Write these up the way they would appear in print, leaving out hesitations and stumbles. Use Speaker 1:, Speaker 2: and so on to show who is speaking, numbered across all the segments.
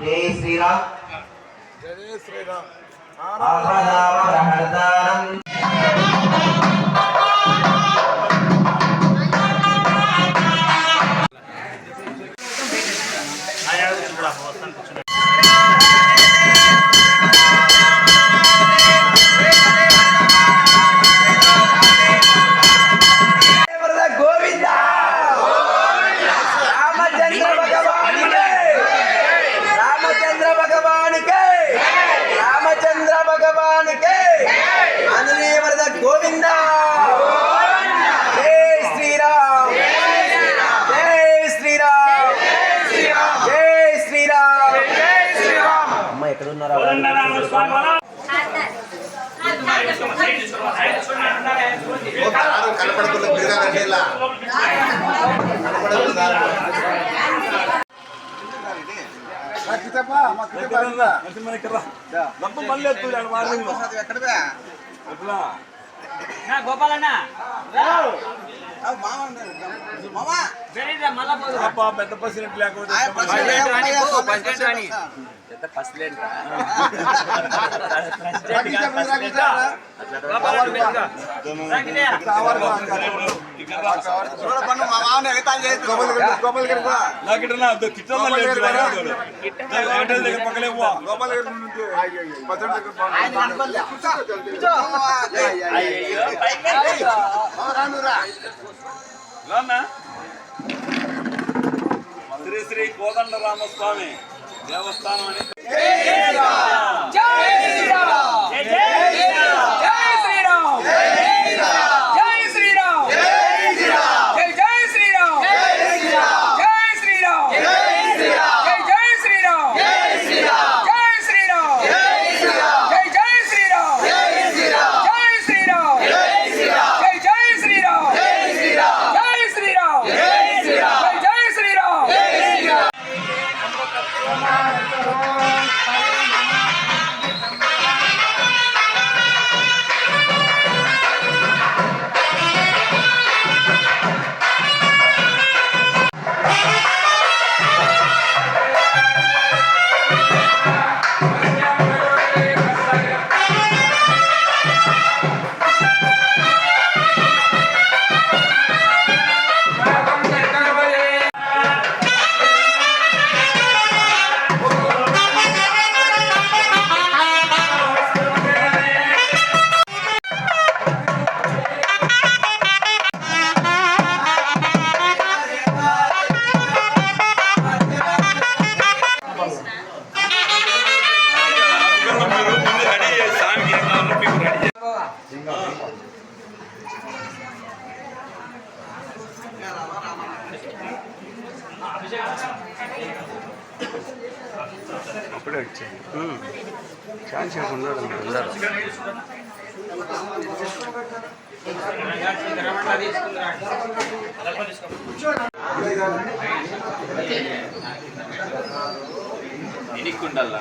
Speaker 1: జై శ్రీరామ్.
Speaker 2: జై శ్రీరామ్.
Speaker 1: గోవిందా. జై శ్రీరామ్. జై శ్రీరామ్. జై శ్రీరామ్. అమ్మ ఎక్కడున్నారా?
Speaker 3: గోపాలన్న
Speaker 2: పెద్ద పసినట్టు లేకపోతే శ్రీ శ్రీ కోదండరామస్వామి దేవస్థానం అని
Speaker 4: అప్పుడే వచ్చాయి ఛాన్స్ ఉండదు
Speaker 3: ఎనిక్కుండాల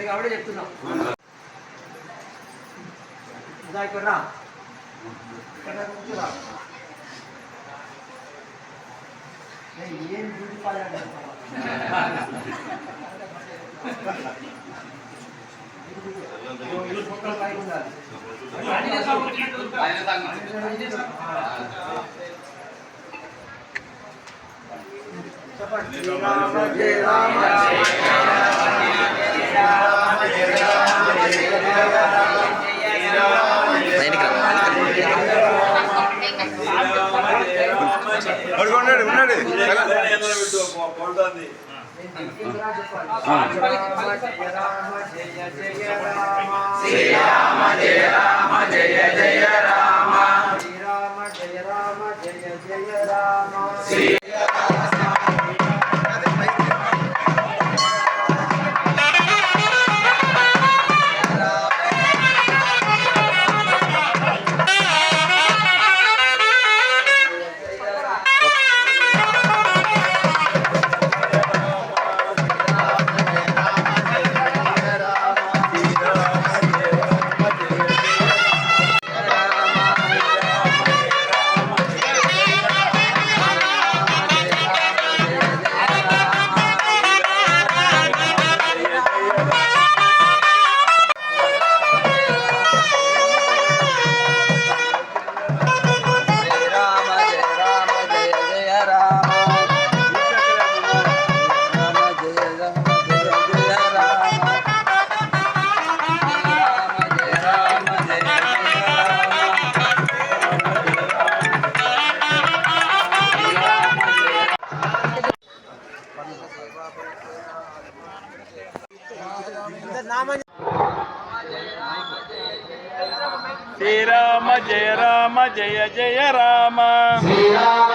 Speaker 3: కాబట్టి చెప్తున్నాం ఏం బ్యూటీ పార్లర్ చెప్పండి. రామ జయ రామ
Speaker 2: ఉన్నాడు ఉన్నాడు
Speaker 1: శ్రీరామ జయ రామ జయ జయ రామ శ్రీరామ జయ రామ జయ జయ రామ శ్రీ
Speaker 2: జయ జయ రామ
Speaker 1: శ్రీరామ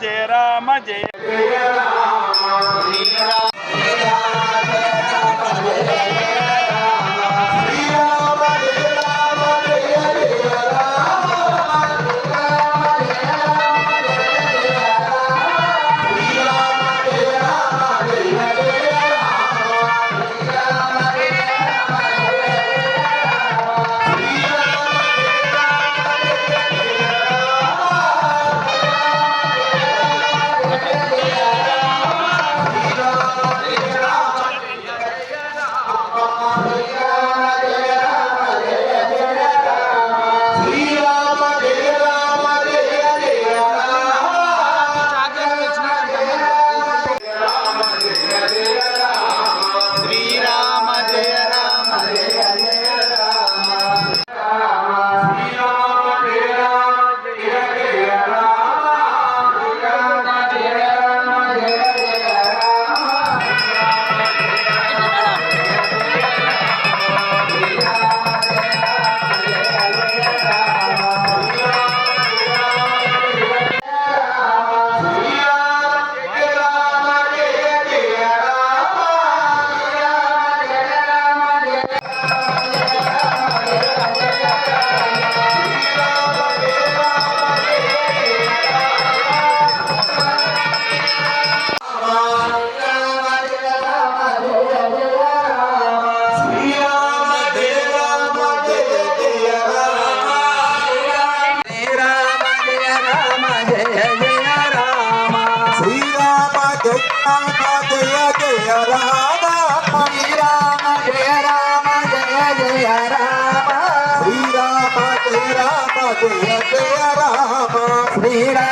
Speaker 1: జయ రామ జయ జయ రామ
Speaker 2: శ్రీరామ జయ రామ జయ
Speaker 1: జయ రామ శ్రీరామ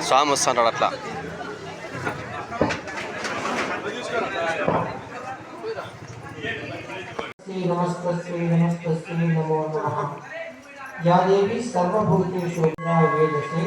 Speaker 4: స్వామి వస్తుంటాడు అట్లా.
Speaker 3: नमस्तस्यै नमस्तस्यै नमो नमः। या देवी सर्वभूतेषु वेदसे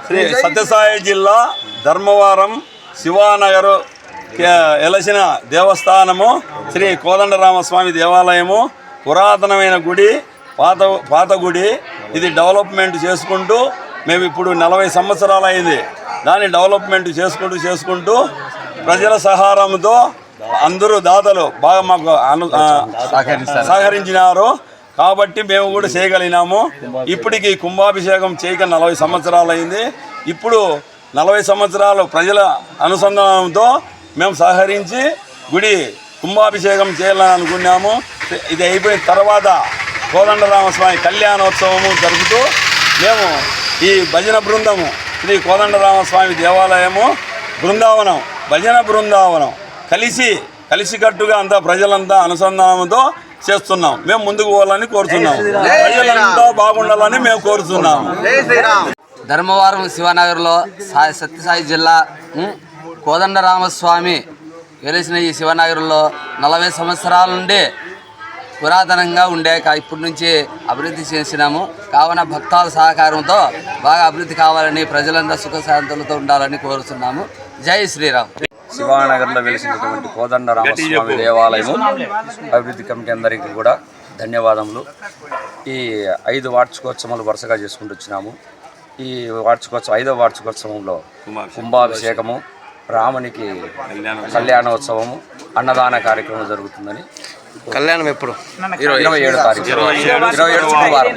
Speaker 2: శ్రీ సత్యసాయి జిల్లా ధర్మవరం శివానగర్ ఎలసిన దేవస్థానము శ్రీ కోదండరామస్వామి దేవాలయము పురాతనమైన గుడి, పాత గుడి. ఇది డెవలప్మెంట్ చేసుకుంటూ మేము ఇప్పుడు 40 సంవత్సరాలు అయింది. దాన్ని డెవలప్మెంట్ చేసుకుంటూ ప్రజల సహారంతో అందరూ దాతలు బాగా మాకు సహకరించినారు. కాబట్టి మేము కూడా చేయగలిగినాము. ఇప్పటికి కుంభాభిషేకం చేయక 40 సంవత్సరాలు అయింది. ఇప్పుడు 40 సంవత్సరాలు ప్రజల అనుసంధానంతో మేము సహకరించి గుడి కుంభాభిషేకం చేయాలని అనుకున్నాము. ఇది అయిపోయిన తర్వాత కోదండరామస్వామి కళ్యాణోత్సవము జరుపుతూ మేము ఈ భజన బృందము శ్రీ కోదండరామస్వామి దేవాలయము బృందావనం భజన బృందావనం కలిసి కలిసికట్టుగా అంతా ప్రజలంతా అనుసంధానంతో చేస్తున్నాం. మేము ముందుకు పోవాలని కోరుతున్నాం. ప్రజలంతా బాగుండాలని మేము కోరుతున్నాము.
Speaker 5: ధర్మవరం శివనగర్లో సత్యసాయి జిల్లా కోదండరామస్వామి వెలిసిన ఈ శివనగర్లో 40 సంవత్సరాల నుండి పురాతనంగా ఉండే ఇప్పటి నుంచి అభివృద్ధి చేసినాము. కావున భక్తుల సహకారంతో బాగా అభివృద్ధి కావాలని, ప్రజలంతా సుఖశాంతులతో ఉండాలని కోరుతున్నాము. జై శ్రీరామ్.
Speaker 6: శివానగర్లో వెలిసినటువంటి కోదండరామస్వామి దేవాలయము అభివృద్ధి కమిటీ అందరికీ కూడా ధన్యవాదములు. ఈ 5 వార్షికోత్సవాలు వరుసగా చేసుకుంటూ వచ్చినాము. ఈ వార్షికోత్సవం 5వ వార్షికోత్సవంలో కుంభాభిషేకము, రామునికి కళ్యాణోత్సవము, అన్నదాన కార్యక్రమం జరుగుతుందని.
Speaker 4: కళ్యాణం ఎప్పుడు?
Speaker 6: 27 తారీఖు 27 శుక్రవారం.